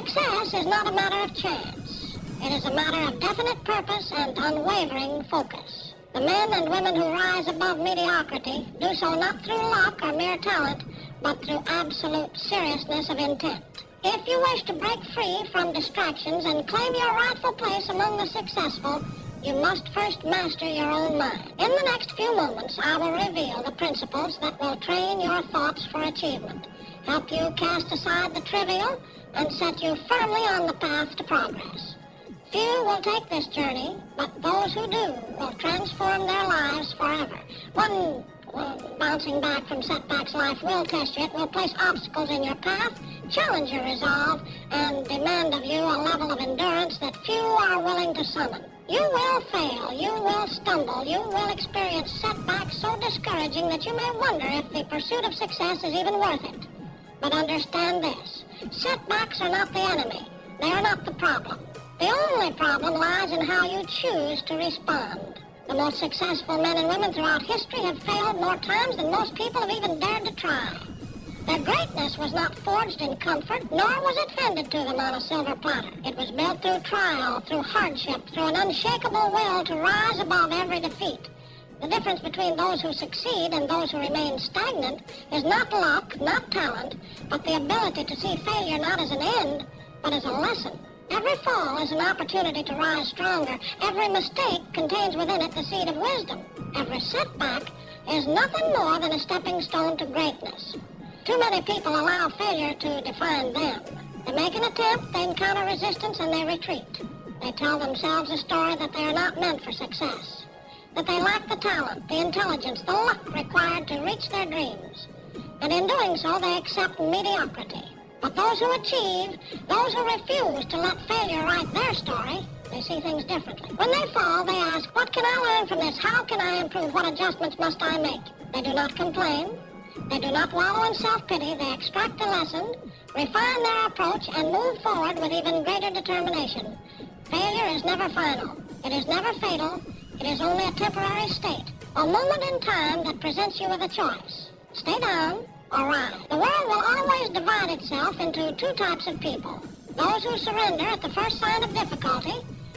Success is not a matter of chance. It is a matter of definite purpose and unwavering focus. The men and women who rise above mediocrity do so not through luck or mere talent, but through absolute seriousness of intent. If you wish to break free from distractions and claim your rightful place among the successful, you must first master your own mind. In the next few moments, I will reveal the principles that will train your thoughts for achievement, help you cast aside the trivial, and set you firmly on the path to progress. Few will take this journey, but those who do will transform their lives forever. One bouncing back from setbacks life will test you. It will place obstacles in your path, challenge your resolve, and demand of you a level of endurance that few are willing to summon. You will fail, you will stumble, you will experience setbacks so discouraging that you may wonder if the pursuit of success is even worth it. But understand this, setbacks are not the enemy, they are not the problem. The only problem lies in how you choose to respond. The most successful men and women throughout history have failed more times than most people have even dared to try. Their greatness was not forged in comfort, nor was it handed to them on a silver platter. It was built through trial, through hardship, through an unshakable will to rise above every defeat. The difference between those who succeed and those who remain stagnant is not luck, not talent, but the ability to see failure not as an end, but as a lesson. Every fall is an opportunity to rise stronger. Every mistake contains within it the seed of wisdom. Every setback is nothing more than a stepping stone to greatness. Too many people allow failure to define them. They make an attempt, they encounter resistance, and they retreat. They tell themselves a story that they are not meant for success, that they lack the talent, the intelligence, the luck required to reach their dreams. And in doing so, they accept mediocrity. But those who achieve, those who refuse to let failure write their story, they see things differently. When they fall, they ask, what can I learn from this? How can I improve? What adjustments must I make? They do not complain. They do not wallow in self-pity. They extract the lesson, refine their approach, and move forward with even greater determination. Failure is never final. It is never fatal. It is only a temporary state, a moment in time that presents you with a choice. Stay down or rise. The world will always divide itself into two types of people. Those who surrender at the first sign of difficulty,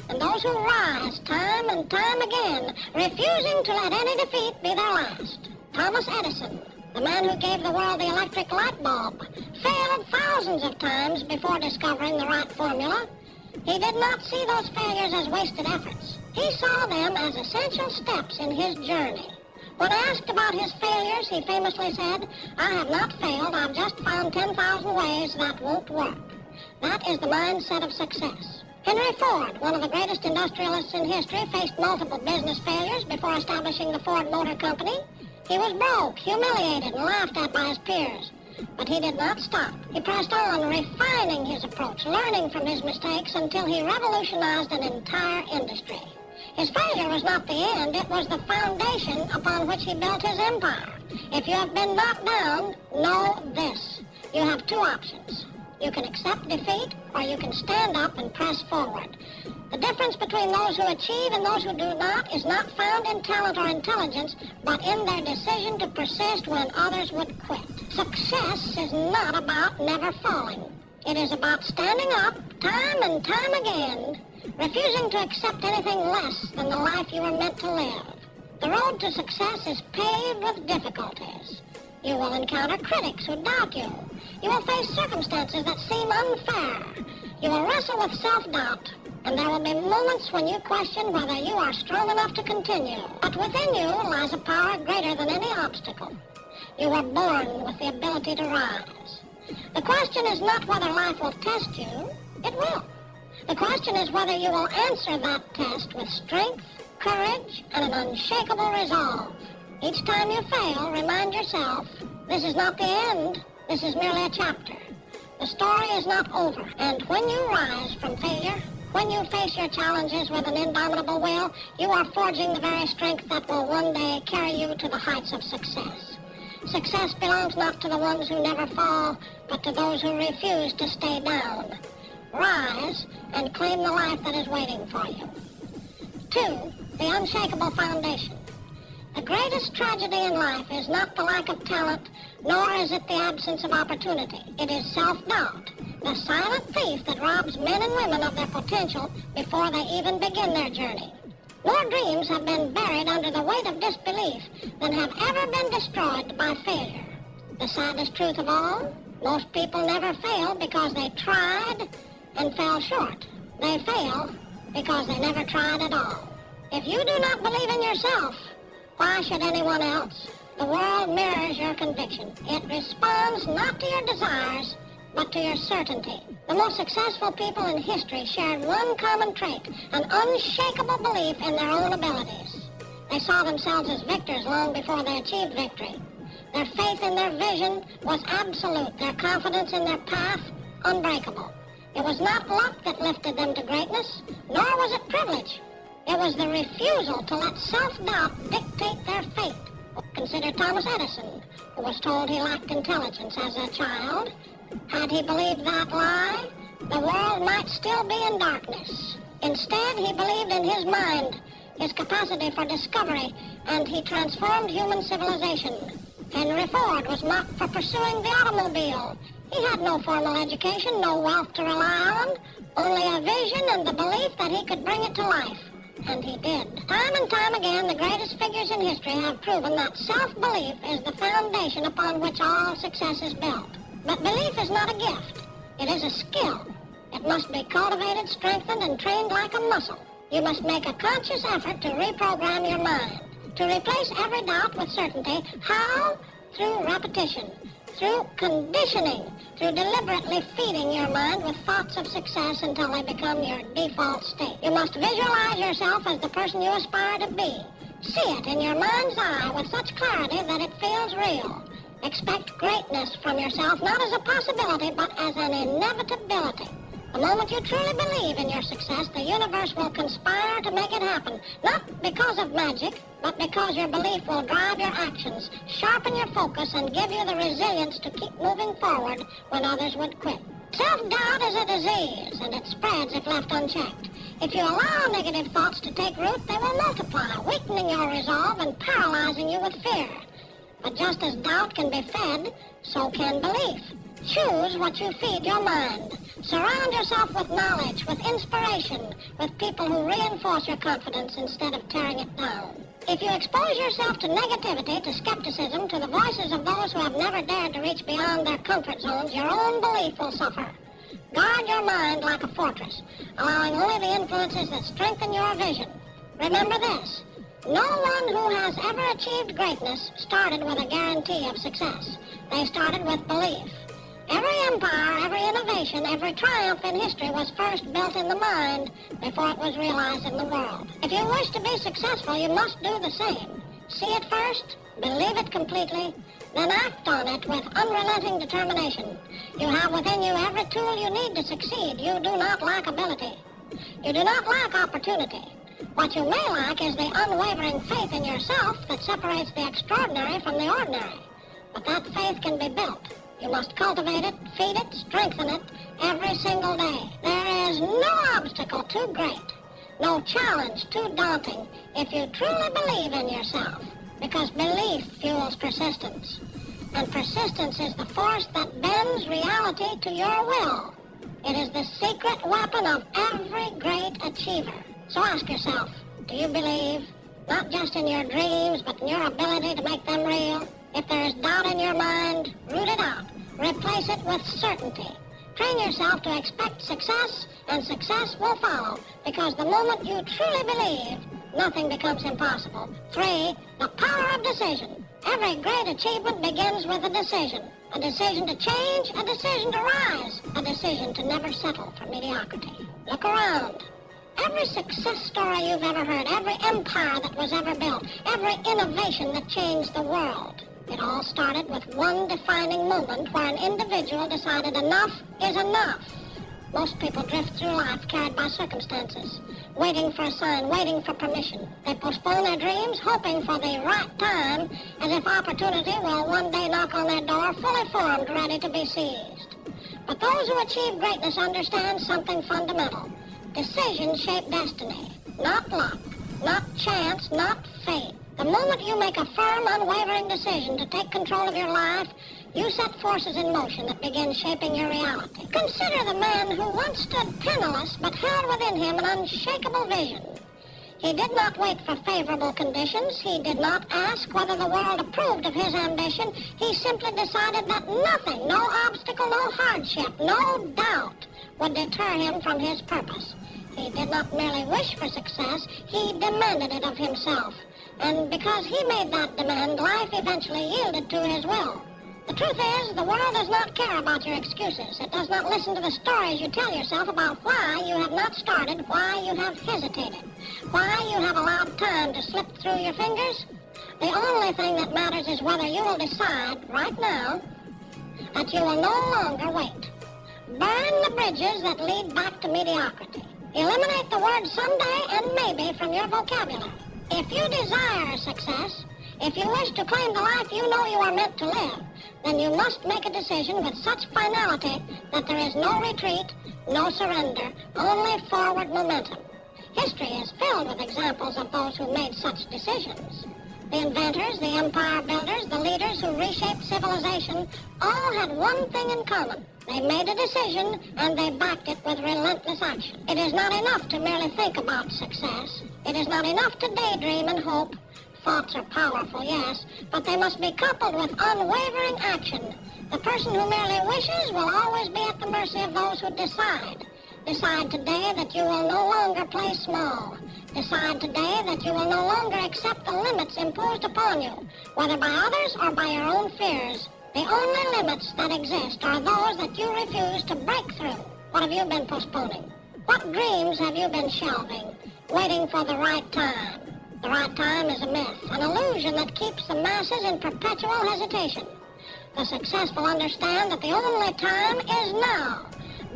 and those who rise time and time again, refusing to let any defeat be their last. Thomas Edison, the man who gave the world the electric light bulb, failed thousands of times before discovering the right formula. He did not see those failures as wasted efforts. He saw them as essential steps in his journey. When asked about his failures, he famously said, I have not failed, I've just found 10,000 ways that won't work. That is the mindset of success. Henry Ford, one of the greatest industrialists in history, faced multiple business failures before establishing the Ford Motor Company. He was broke, humiliated, and laughed at by his peers. But he did not stop. He pressed on, refining his approach, learning from his mistakes until he revolutionized an entire industry. His failure was not the end, it was the foundation upon which he built his empire. If you have been knocked down, know this. You have two options. You can accept defeat, or you can stand up and press forward. The difference between those who achieve and those who do not is not found in talent or intelligence, but in their decision to persist when others would quit. Success is not about never falling. It is about standing up time and time again, refusing to accept anything less than the life you were meant to live. The road to success is paved with difficulties. You will encounter critics who doubt you. You will face circumstances that seem unfair. You will wrestle with self-doubt, and there will be moments when you question whether you are strong enough to continue. But within you lies a power greater than any obstacle. You were born with the ability to rise. The question is not whether life will test you. It will. The question is whether you will answer that test with strength, courage, and an unshakable resolve. Each time you fail, remind yourself, this is not the end. This is merely a chapter. The story is not over. And when you rise from failure, when you face your challenges with an indomitable will, you are forging the very strength that will one day carry you to the heights of success. Success belongs not to the ones who never fall, but to those who refuse to stay down. Rise and claim the life that is waiting for you. 2, the unshakable foundation. The greatest tragedy in life is not the lack of talent, nor is it the absence of opportunity. It is self-doubt, the silent thief that robs men and women of their potential before they even begin their journey. More dreams have been buried under the weight of disbelief than have ever been destroyed by failure. The saddest truth of all, most people never fail because they tried and fell short. They fail because they never tried at all. If you do not believe in yourself, why should anyone else? The world mirrors your conviction. It responds not to your desires, but to your certainty. The most successful people in history shared one common trait, an unshakable belief in their own abilities. They saw themselves as victors long before they achieved victory. Their faith in their vision was absolute, their confidence in their path unbreakable. It was not luck that lifted them to greatness, nor was it privilege. It was the refusal to let self-doubt dictate their fate. Consider Thomas Edison, who was told he lacked intelligence as a child. Had he believed that lie, the world might still be in darkness. Instead, he believed in his mind, his capacity for discovery, and he transformed human civilization. Henry Ford was mocked for pursuing the automobile. He had no formal education, no wealth to rely on, only a vision and the belief that he could bring it to life. And he did. Time and time again, the greatest figures in history have proven that self-belief is the foundation upon which all success is built. But belief is not a gift. It is a skill. It must be cultivated, strengthened, and trained like a muscle. You must make a conscious effort to reprogram your mind, to replace every doubt with certainty. How? Through repetition, through conditioning, through deliberately feeding your mind with thoughts of success until they become your default state. You must visualize yourself as the person you aspire to be. See it in your mind's eye with such clarity that it feels real. Expect greatness from yourself, not as a possibility, but as an inevitability. The moment you truly believe in your success, the universe will conspire to make it happen, not because of magic, but because your belief will drive your actions, sharpen your focus, and give you the resilience to keep moving forward when others would quit. Self-doubt is a disease, and it spreads if left unchecked. If you allow negative thoughts to take root, they will multiply, weakening your resolve and paralyzing you with fear. But just as doubt can be fed, so can belief. Choose what you feed your mind. Surround yourself with knowledge, with inspiration, with people who reinforce your confidence instead of tearing it down. If you expose yourself to negativity, to skepticism, to the voices of those who have never dared to reach beyond their comfort zones, your own belief will suffer. Guard your mind like a fortress, allowing only the influences that strengthen your vision. Remember this. No one who has ever achieved greatness started with a guarantee of success. They started with belief. Every empire, every innovation, every triumph in history was first built in the mind before it was realized in the world. If you wish to be successful, you must do the same. See it first, believe it completely, then act on it with unrelenting determination. You have within you every tool you need to succeed. You do not lack ability. You do not lack opportunity. What you may lack is the unwavering faith in yourself that separates the extraordinary from the ordinary. But that faith can be built. You must cultivate it, feed it, strengthen it every single day. There is no obstacle too great, no challenge too daunting if you truly believe in yourself, because belief fuels persistence. And persistence is the force that bends reality to your will. It is the secret weapon of every great achiever. So ask yourself, do you believe, not just in your dreams, but in your ability to make them real? If there is doubt in your mind, root it out. Replace it with certainty. Train yourself to expect success, and success will follow, because the moment you truly believe, nothing becomes impossible. 3, the power of decision. Every great achievement begins with a decision. A decision to change, a decision to rise, a decision to never settle for mediocrity. Look around. Every success story you've ever heard, every empire that was ever built, every innovation that changed the world, it all started with one defining moment where an individual decided enough is enough. Most people drift through life carried by circumstances, waiting for a sign, waiting for permission. They postpone their dreams, hoping for the right time, as if opportunity will one day knock on their door, fully formed, ready to be seized. But those who achieve greatness understand something fundamental. Decisions shape destiny, not luck, not chance, not fate. The moment you make a firm, unwavering decision to take control of your life, you set forces in motion that begin shaping your reality. Consider the man who once stood penniless but held within him an unshakable vision. He did not wait for favorable conditions. He did not ask whether the world approved of his ambition. He simply decided that nothing, no obstacle, no hardship, no doubt would deter him from his purpose. He did not merely wish for success, he demanded it of himself. And because he made that demand, life eventually yielded to his will. The truth is, the world does not care about your excuses. It does not listen to the stories you tell yourself about why you have not started, why you have hesitated, why you have allowed time to slip through your fingers. The only thing that matters is whether you will decide right now that you will no longer wait. Burn the bridges that lead back to mediocrity. Eliminate the words someday and maybe from your vocabulary. If you desire success, if you wish to claim the life you know you are meant to live, then you must make a decision with such finality that there is no retreat, no surrender, only forward momentum. History is filled with examples of those who made such decisions. The inventors, the empire builders, the leaders who reshaped civilization all had one thing in common. They made a decision and they backed it with relentless action. It is not enough to merely think about success. It is not enough to daydream and hope. Thoughts are powerful, yes, but they must be coupled with unwavering action. The person who merely wishes will always be at the mercy of those who decide. Decide today that you will no longer play small. Decide today that you will no longer accept the limits imposed upon you, whether by others or by your own fears. The only limits that exist are those that you refuse to break through. What have you been postponing? What dreams have you been shelving, waiting for the right time? The right time is a myth, an illusion that keeps the masses in perpetual hesitation. The successful understand that the only time is now.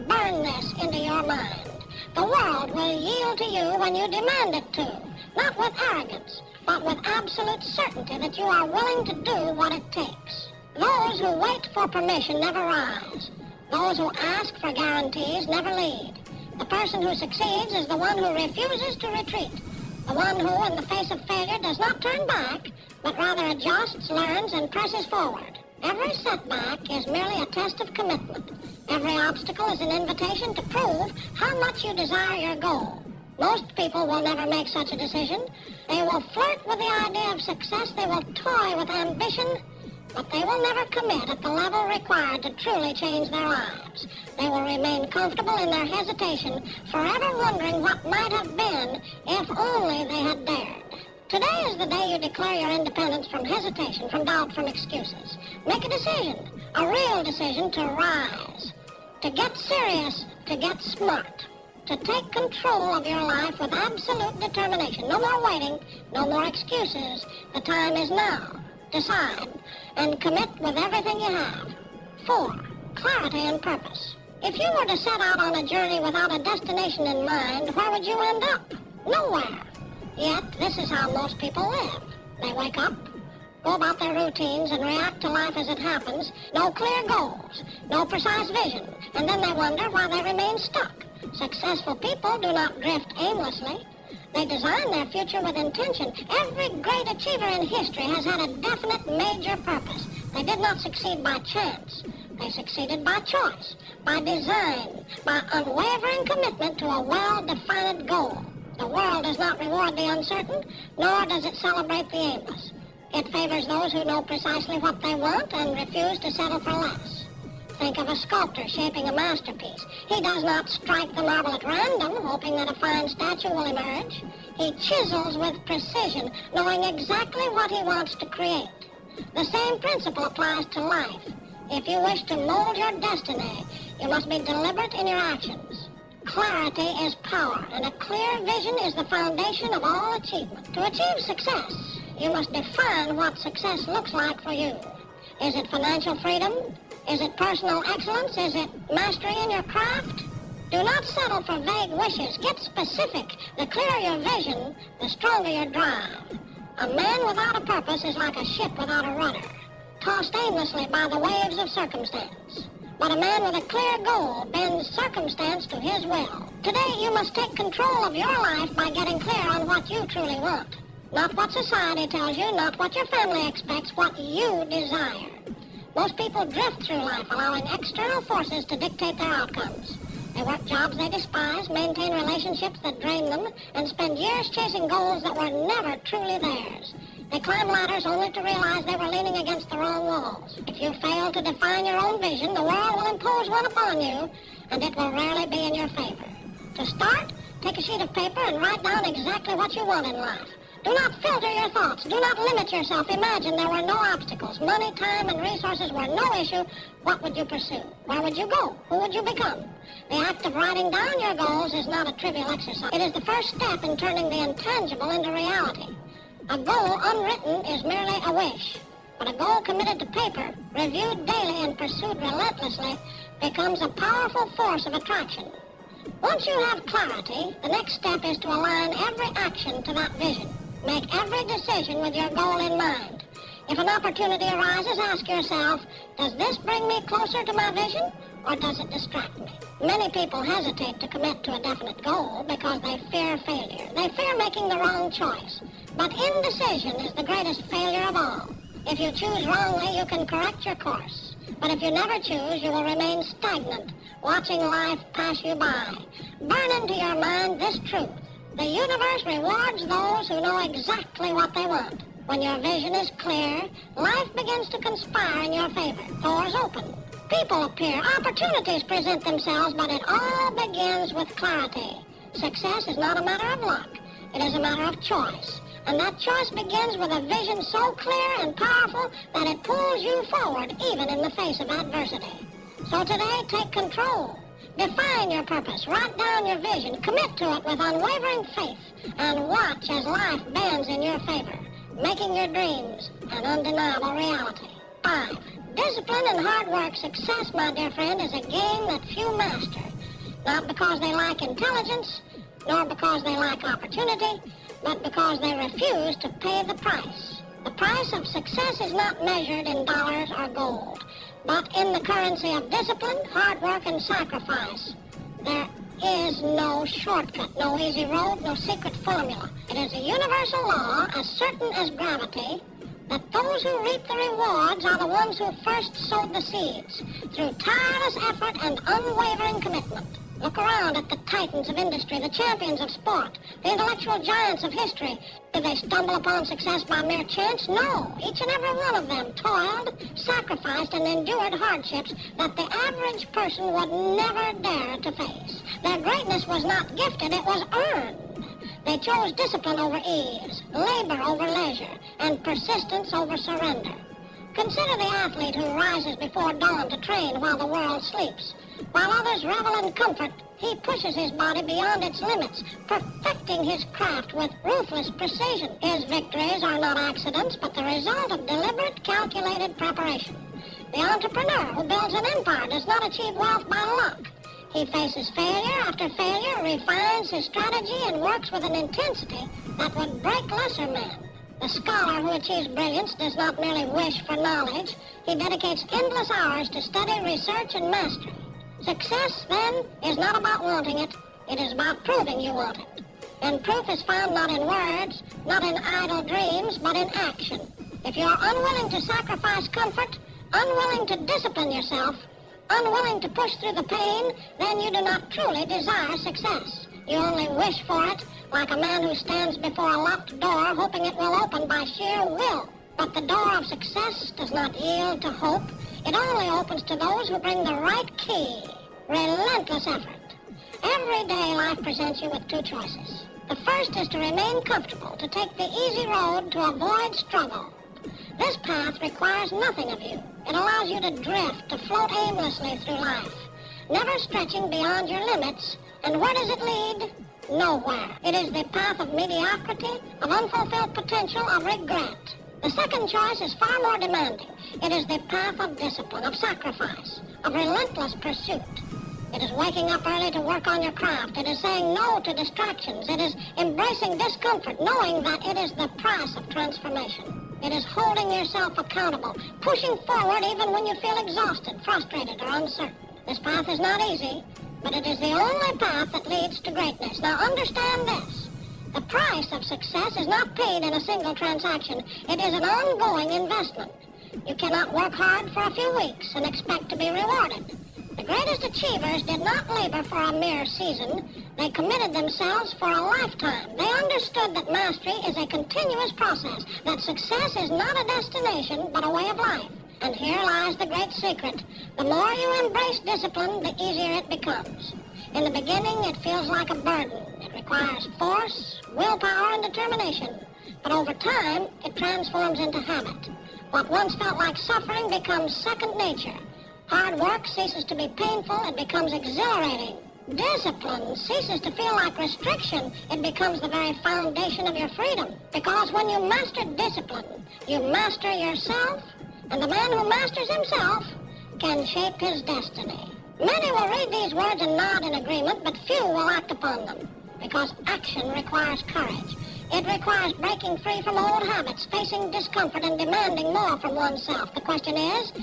Burn this into your mind. The world will yield to you when you demand it to, not with arrogance, but with absolute certainty that you are willing to do what it takes. Those who wait for permission never rise. Those who ask for guarantees never lead. The person who succeeds is the one who refuses to retreat. The one who, in the face of failure, does not turn back, but rather adjusts, learns, and presses forward. Every setback is merely a test of commitment. Every obstacle is an invitation to prove how much you desire your goal. Most people will never make such a decision. They will flirt with the idea of success. They will toy with ambition, but they will never commit at the level required to truly change their lives. They will remain comfortable in their hesitation, forever wondering what might have been if only they had dared. Today is the day you declare your independence from hesitation, from doubt, from excuses. Make a decision, a real decision to rise, to get serious, to get smart, to take control of your life with absolute determination. No more waiting, no more excuses. The time is now. Decide and commit with everything you have. 4, clarity and purpose. If you were to set out on a journey without a destination in mind, where would you end up? Nowhere. Yet, this is how most people live. They wake up, go about their routines, and react to life as it happens. No clear goals, no precise vision, and then they wonder why they remain stuck. Successful people do not drift aimlessly. They design their future with intention. Every great achiever in history has had a definite major purpose. They did not succeed by chance. They succeeded by choice, by design, by unwavering commitment to a well-defined goal. The world does not reward the uncertain, nor does it celebrate the aimless. It favors those who know precisely what they want and refuse to settle for less. Think of a sculptor shaping a masterpiece. He does not strike the marble at random, hoping that a fine statue will emerge. He chisels with precision, knowing exactly what he wants to create. The same principle applies to life. If you wish to mold your destiny, you must be deliberate in your actions. Clarity is power, and a clear vision is the foundation of all achievement. To achieve success, you must define what success looks like for you. Is it financial freedom? Is it personal excellence? Is it mastery in your craft? Do not settle for vague wishes. Get specific. The clearer your vision, the stronger your drive. A man without a purpose is like a ship without a rudder, tossed aimlessly by the waves of circumstance. But a man with a clear goal bends circumstance to his will. Today you must take control of your life by getting clear on what you truly want. Not what society tells you, not what your family expects, what you desire. Most people drift through life, allowing external forces to dictate their outcomes. They work jobs they despise, maintain relationships that drain them, and spend years chasing goals that were never truly theirs. They climb ladders only to realize they were leaning against the wrong walls. If you fail to define your own vision, the world will impose one upon you, and it will rarely be in your favor. To start, take a sheet of paper and write down exactly what you want in life. Do not filter your thoughts. Do not limit yourself. Imagine there were no obstacles. Money, time, and resources were no issue. What would you pursue? Where would you go? Who would you become? The act of writing down your goals is not a trivial exercise. It is the first step in turning the intangible into reality. A goal unwritten is merely a wish. But a goal committed to paper, reviewed daily and pursued relentlessly, becomes a powerful force of attraction. Once you have clarity, the next step is to align every action to that vision. Make every decision with your goal in mind. If an opportunity arises, ask yourself, does this bring me closer to my vision, or does it distract me? Many people hesitate to commit to a definite goal because they fear failure. They fear making the wrong choice. But indecision is the greatest failure of all. If you choose wrongly, you can correct your course. But if you never choose, you will remain stagnant, watching life pass you by. Burn into your mind this truth. The universe rewards those who know exactly what they want. When your vision is clear, life begins to conspire in your favor. Doors open. People appear. Opportunities present themselves, but it all begins with clarity. Success is not a matter of luck. It is a matter of choice. And that choice begins with a vision so clear and powerful that it pulls you forward even in the face of adversity. So today, take control. Define your purpose. Write down your vision. Commit to it with unwavering faith. And watch as life bends in your favor, making your dreams an undeniable reality. 5. Discipline and hard work. Success, my dear friend, is a game that few master. Not because they lack intelligence, nor because they lack opportunity, but because they refuse to pay the price. The price of success is not measured in dollars or gold, but in the currency of discipline, hard work, and sacrifice. There is no shortcut, no easy road, no secret formula. It is a universal law, as certain as gravity, that those who reap the rewards are the ones who first sowed the seeds, through tireless effort and unwavering commitment. Look around at the titans of industry, the champions of sport, the intellectual giants of history. Did they stumble upon success by mere chance? No. Each and every one of them toiled, sacrificed, and endured hardships that the average person would never dare to face. Their greatness was not gifted, it was earned. They chose discipline over ease, labor over leisure, and persistence over surrender. Consider the athlete who rises before dawn to train while the world sleeps. While others revel in comfort, he pushes his body beyond its limits, perfecting his craft with ruthless precision. His victories are not accidents, but the result of deliberate, calculated preparation. The entrepreneur who builds an empire does not achieve wealth by luck. He faces failure after failure, refines his strategy, and works with an intensity that would break lesser men. The scholar who achieves brilliance does not merely wish for knowledge. He dedicates endless hours to study, research, and mastery. Success, then, is not about wanting it. It is about proving you want it. And proof is found not in words, not in idle dreams, but in action. If you are unwilling to sacrifice comfort, unwilling to discipline yourself, unwilling to push through the pain, then you do not truly desire success. You only wish for it, like a man who stands before a locked door hoping it will open by sheer will. But the door of success does not yield to hope. It only opens to those who bring the right key, relentless effort. Every day life presents you with two choices. The first is to remain comfortable, to take the easy road, to avoid struggle. This path requires nothing of you. It allows you to drift, to float aimlessly through life, never stretching beyond your limits. And where does it lead? Nowhere. It is the path of mediocrity, of unfulfilled potential, of regret. The second choice is far more demanding. It is the path of discipline, of sacrifice, of relentless pursuit. It is waking up early to work on your craft. It is saying no to distractions. It is embracing discomfort, knowing that it is the price of transformation. It is holding yourself accountable, pushing forward even when you feel exhausted, frustrated, or uncertain. This path is not easy, but it is the only path that leads to greatness. Now understand this. The price of success is not paid in a single transaction. It is an ongoing investment. You cannot work hard for a few weeks and expect to be rewarded. The greatest achievers did not labor for a mere season. They committed themselves for a lifetime. They understood that mastery is a continuous process, that success is not a destination, but a way of life. And here lies the great secret. The more you embrace discipline, the easier it becomes. In the beginning, it feels like a burden. It requires force, willpower, and determination. But over time, it transforms into habit. What once felt like suffering becomes second nature. Hard work ceases to be painful. It becomes exhilarating. Discipline ceases to feel like restriction. It becomes the very foundation of your freedom. Because when you master discipline, you master yourself, and the man who masters himself can shape his destiny. Many will read these words and nod in agreement, but few will act upon them. Because action requires courage. It requires breaking free from old habits, facing discomfort, and demanding more from oneself. The question is,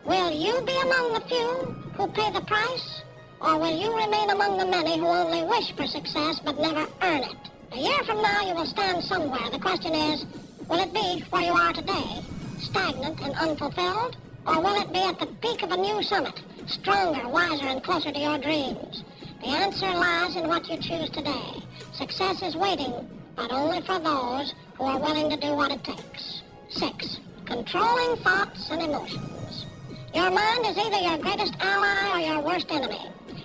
will you be among the few who pay the price? Or will you remain among the many who only wish for success but never earn it? A year from now you will stand somewhere. The question is, will it be where you are today, stagnant and unfulfilled? Or will it be at the peak of a new summit, stronger, wiser, and closer to your dreams? The answer lies in what you choose today. Success is waiting, but only for those who are willing to do what it takes. 6. Controlling thoughts and emotions. Your mind is either your greatest ally or your worst enemy.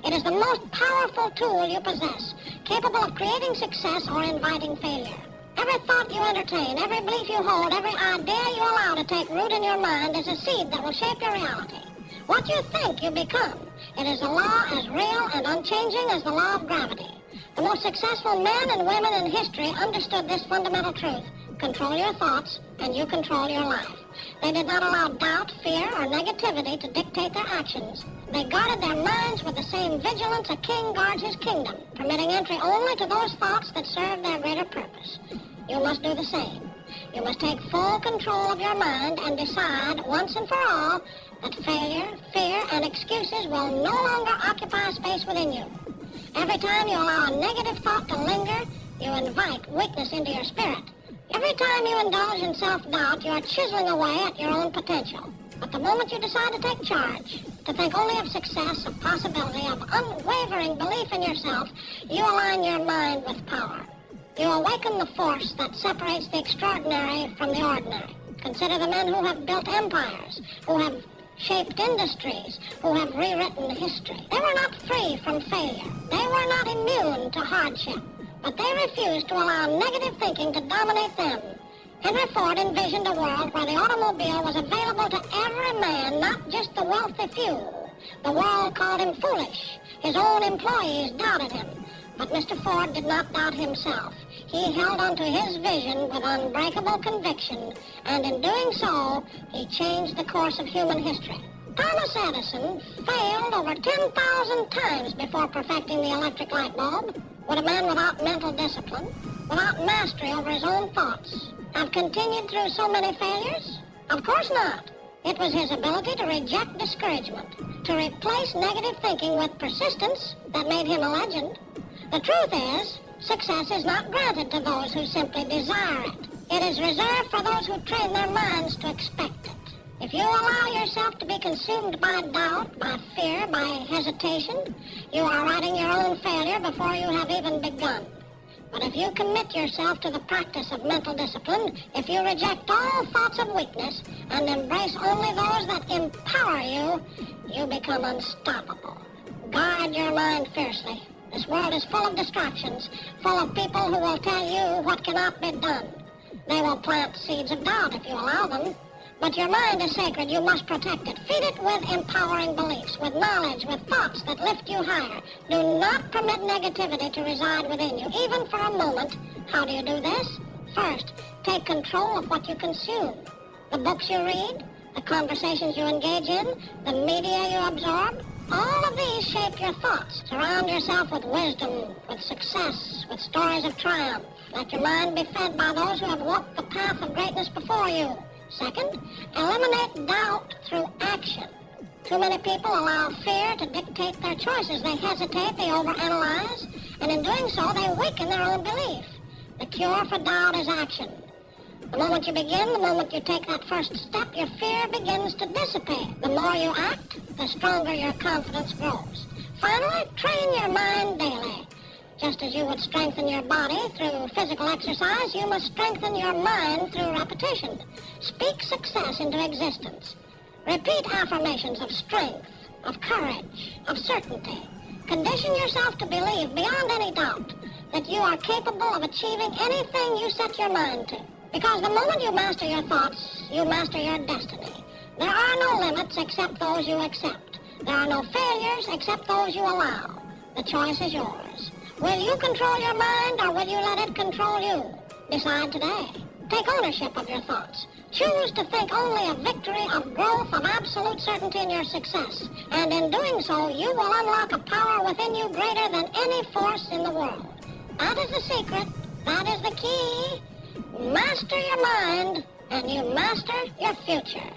It is the most powerful tool you possess, capable of creating success or inviting failure. Every thought you entertain, every belief you hold, every idea you allow to take root in your mind is a seed that will shape your reality. What you think, you become. It is a law as real and unchanging as the law of gravity. The most successful men and women in history understood this fundamental truth. Control your thoughts, and you control your life. They did not allow doubt, fear, or negativity to dictate their actions. They guarded their minds with the same vigilance a king guards his kingdom, permitting entry only to those thoughts that serve their greater purpose. You must do the same. You must take full control of your mind and decide once and for all that failure, fear, and excuses will no longer occupy space within you. Every time you allow a negative thought to linger, you invite weakness into your spirit. Every time you indulge in self-doubt, you are chiseling away at your own potential. But the moment you decide to take charge, to think only of success, of possibility, of unwavering belief in yourself, you align your mind with power. You awaken the force that separates the extraordinary from the ordinary. Consider the men who have built empires, who have shaped industries, who have rewritten history. They were not free from failure. They were not immune to hardship. But they refused to allow negative thinking to dominate them. Henry Ford envisioned a world where the automobile was available to every man, not just the wealthy few. The world called him foolish. His own employees doubted him. But Mr. Ford did not doubt himself. He held on to his vision with unbreakable conviction, and in doing so, he changed the course of human history. Thomas Edison failed over 10,000 times before perfecting the electric light bulb. Would a man without mental discipline, without mastery over his own thoughts, have continued through so many failures? Of course not. It was his ability to reject discouragement, to replace negative thinking with persistence that made him a legend. The truth is, success is not granted to those who simply desire it. It is reserved for those who train their minds to expect it. If you allow yourself to be consumed by doubt, by fear, by hesitation, you are writing your own failure before you have even begun. But if you commit yourself to the practice of mental discipline, if you reject all thoughts of weakness and embrace only those that empower you, you become unstoppable. Guard your mind fiercely. This world is full of distractions, full of people who will tell you what cannot be done. They will plant seeds of doubt if you allow them. But your mind is sacred. You must protect it. Feed it with empowering beliefs, with knowledge, with thoughts that lift you higher. Do not permit negativity to reside within you, even for a moment. How do you do this? First, take control of what you consume. The books you read, the conversations you engage in, the media you absorb. All of these shape your thoughts. Surround yourself with wisdom, with success, with stories of triumph. Let your mind be fed by those who have walked the path of greatness before you. Second, eliminate doubt through action. Too many people allow fear to dictate their choices. They hesitate, they overanalyze, and in doing so, they weaken their own belief. cure for doubt is action. The moment you begin, the moment you take that first step, your fear begins to dissipate. The more you act, the stronger your confidence grows. Finally, train your mind daily. Just as you would strengthen your body through physical exercise, you must strengthen your mind through repetition. Speak success into existence. Repeat affirmations of strength, of courage, of certainty. Condition yourself to believe beyond any doubt that you are capable of achieving anything you set your mind to. Because the moment you master your thoughts, you master your destiny. There are no limits except those you accept. There are no failures except those you allow. The choice is yours. Will you control your mind or will you let it control you? Decide today. Take ownership of your thoughts. Choose to think only of victory, of growth, of absolute certainty in your success. And in doing so, you will unlock a power within you greater than any force in the world. That is the secret. That is the key. Master your mind, and you master your future.